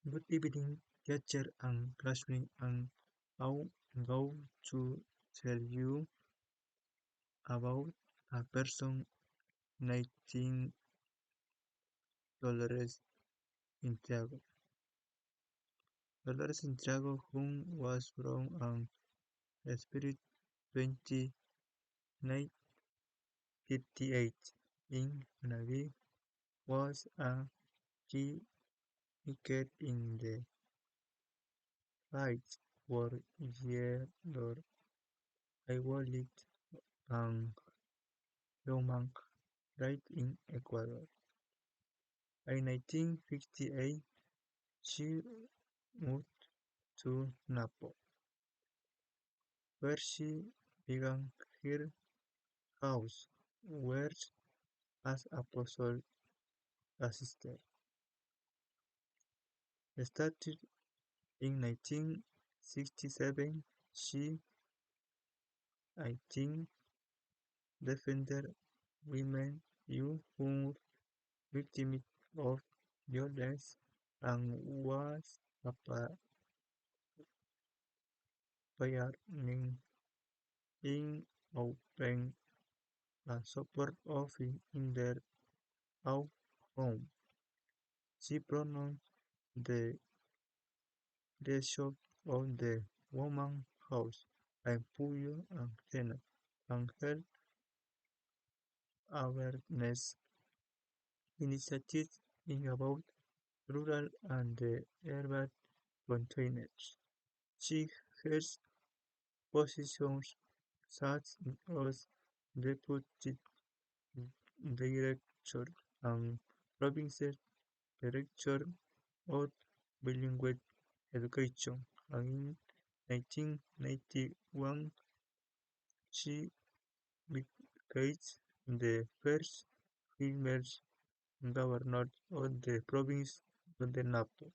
Good evening, teacher and classmate, and I'm going to tell you about a person named Dolores Santiago. Dolores Santiago, who was born on April 20, 1958 in Manabí, was a key figure in the fight for gender equality and human rights in Ecuador. In 1958, she moved to Napo, where she began her house work as a postal assistant. Started in 1967, she, I think, defended women who were victims of violence and was a pioneer in open support of in their own home. She pronounced the creation of the Women's House in Puyo and Jena, and held awareness initiatives in about rural and urban containers. She has positions such as deputy director and provincial director of bilingual education, and in 1991 she became the first female governor of the province of the Napo.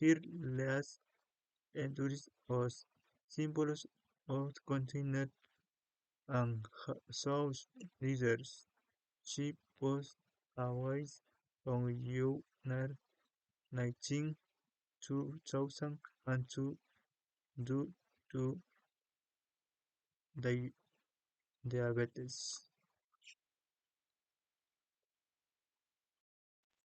Her last entries as symbols of continued and South leaders. She was always on Lunar 19 2002 due to diabetes.